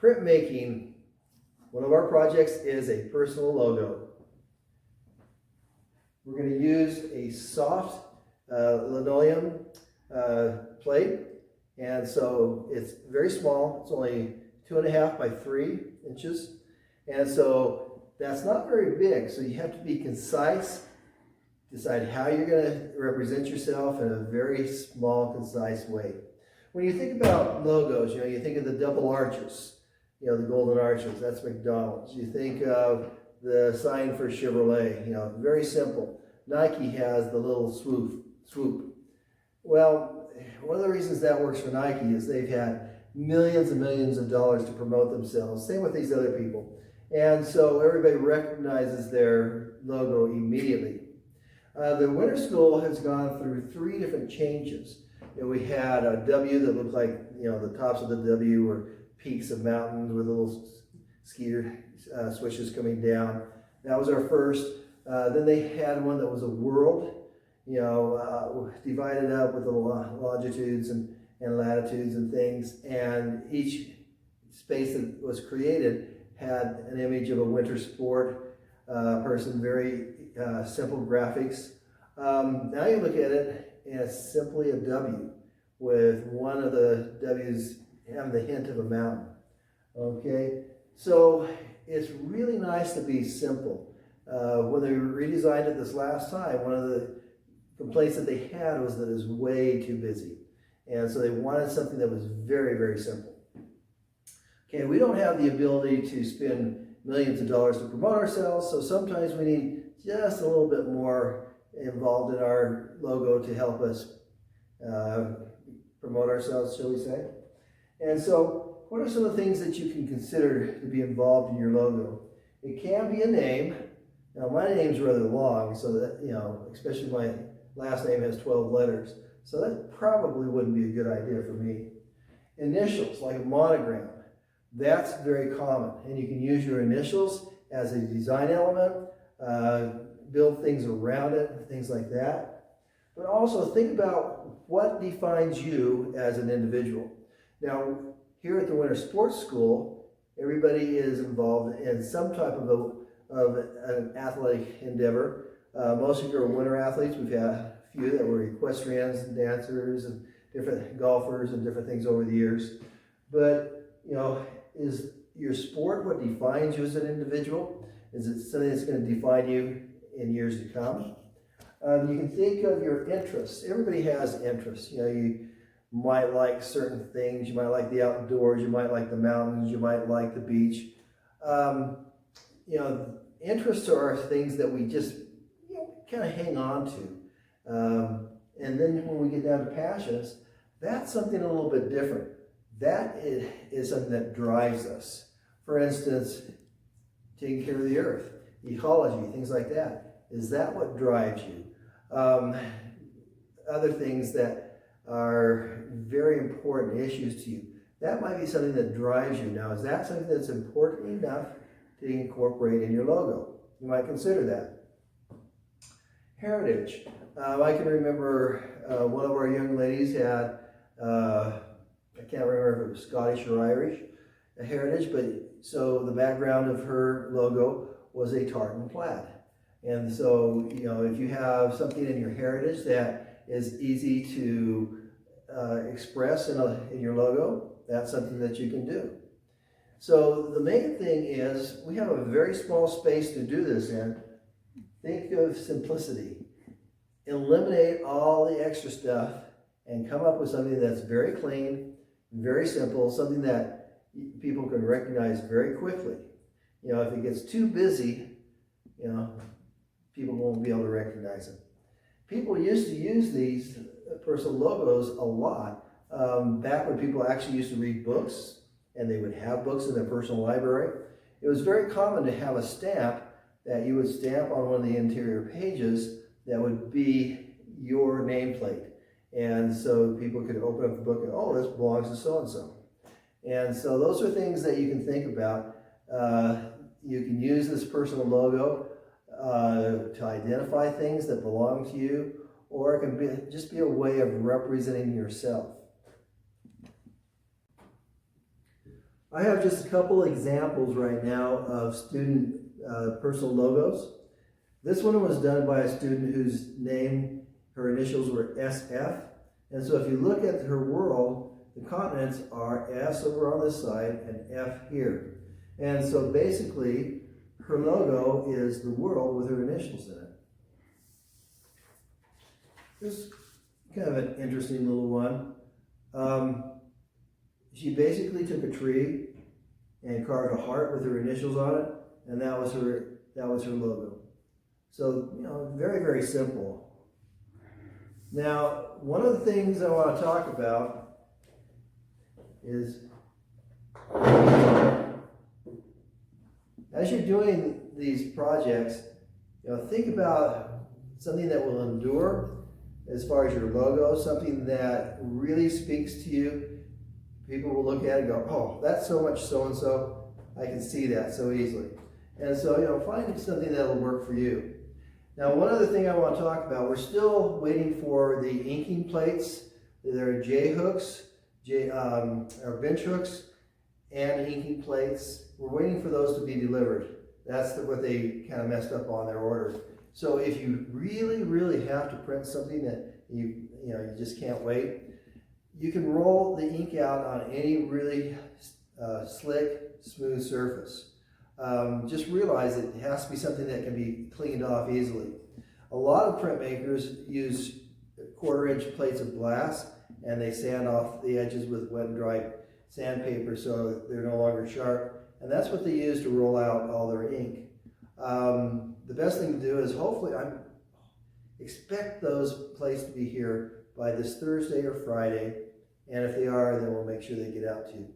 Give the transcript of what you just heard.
Printmaking, one of our projects is a personal logo. We're going to use a soft linoleum plate, and so it's very small. It's only 2.5 by 3 inches, and so that's not very big. So you have to be concise, decide how you're going to represent yourself in a very small, concise way. When you think about logos, you think of the double arches, the golden arches. That's McDonald's. You think of the sign for Chevrolet. Very simple. Nike has the little swoop. Well, one of the reasons that works for Nike is they've had millions and millions of dollars to promote themselves. Same with these other people. And so everybody recognizes their logo immediately. The winter school has gone through 3 different changes. We had a W that looked like, the tops of the W were peaks of mountains with little ski switches coming down. That was our first. Then they had one that was a world, divided up with the longitudes and latitudes and things. And each space that was created had an image of a winter sport person, very simple graphics. Now you look at it, and it's simply a W with one of the W's having the hint of a mountain. Okay, so it's really nice to be simple. When they redesigned it this last time, one of the complaints that they had was that it was way too busy. And so they wanted something that was very, very simple. Okay, we don't have the ability to spend millions of dollars to promote ourselves, so sometimes we need just a little bit more involved in our logo to help us promote ourselves, shall we say. And so what are some of the things that you can consider to be involved in your logo? It can be a name. Now my name's rather long, so that, especially my last name has 12 letters, so that probably wouldn't be a good idea for me. Initials, like a monogram, that's very common, and you can use your initials as a design element, build things around it, things like that. But also think about what defines you as an individual. Now, here at the Winter Sports School, everybody is involved in some type of an athletic endeavor. Most of you are winter athletes. We've had a few that were equestrians and dancers and different golfers and different things over the years. But, is your sport what defines you as an individual? Is it something that's going to define you in years to come? You can think of your interests. Everybody has interests. You might like certain things. You might like the outdoors. You might like the mountains. You might like the beach. Interests are things that we just kind of hang on to. And then when we get down to passions, that's something a little bit different. That is something that drives us. For instance, taking care of the earth, ecology, things like that. Is that what drives you? Other things that are very important issues to you, that might be something that drives you. Now, is that something that's important enough to incorporate in your logo? You might consider that. Heritage. I can remember one of our young ladies had, I can't remember if it was Scottish or Irish, a heritage, but so the background of her logo was a tartan plaid. And so, if you have something in your heritage that is easy to express in your logo, that's something that you can do. So the main thing is we have a very small space to do this in. Think of simplicity. Eliminate all the extra stuff and come up with something that's very clean, very simple, something that people can recognize very quickly. If it gets too busy, people won't be able to recognize it. People used to use these personal logos a lot. Back when people actually used to read books, and they would have books in their personal library, it was very common to have a stamp that you would stamp on one of the interior pages that would be your nameplate. And so people could open up the book and, oh, this belongs to so-and-so. And so those are things that you can think about. You can use this personal logo to identify things that belong to you, or it can just be a way of representing yourself. I have just a couple examples right now of student personal logos. This one was done by a student whose name, her initials were SF. And so if you look at her world, the continents are S over on this side and F here. And so basically, her logo is the world with her initials in it. This is kind of an interesting little one. She basically took a tree and carved a heart with her initials on it, and that was her logo. So, you know, very, very simple. Now, one of the things I want to talk about is, as you're doing these projects, you know, think about something that will endure as far as your logo, something that really speaks to you. People will look at it and go, oh, that's so much so-and-so. I can see that so easily. And so, you know, find something that will work for you. Now, one other thing I want to talk about, we're still waiting for the inking plates. There are J-hooks, or bench hooks, and inking plates. We're waiting for those to be delivered. That's what they kind of messed up on their order. So if you really, really have to print something that you just can't wait, you can roll the ink out on any really slick, smooth surface. Just realize it has to be something that can be cleaned off easily. A lot of printmakers use 1/4-inch plates of glass, and they sand off the edges with wet and dry sandpaper so they're no longer sharp. And that's what they use to roll out all their ink. The best thing to do is expect those plates to be here by this Thursday or Friday. And if they are, then we'll make sure they get out to you.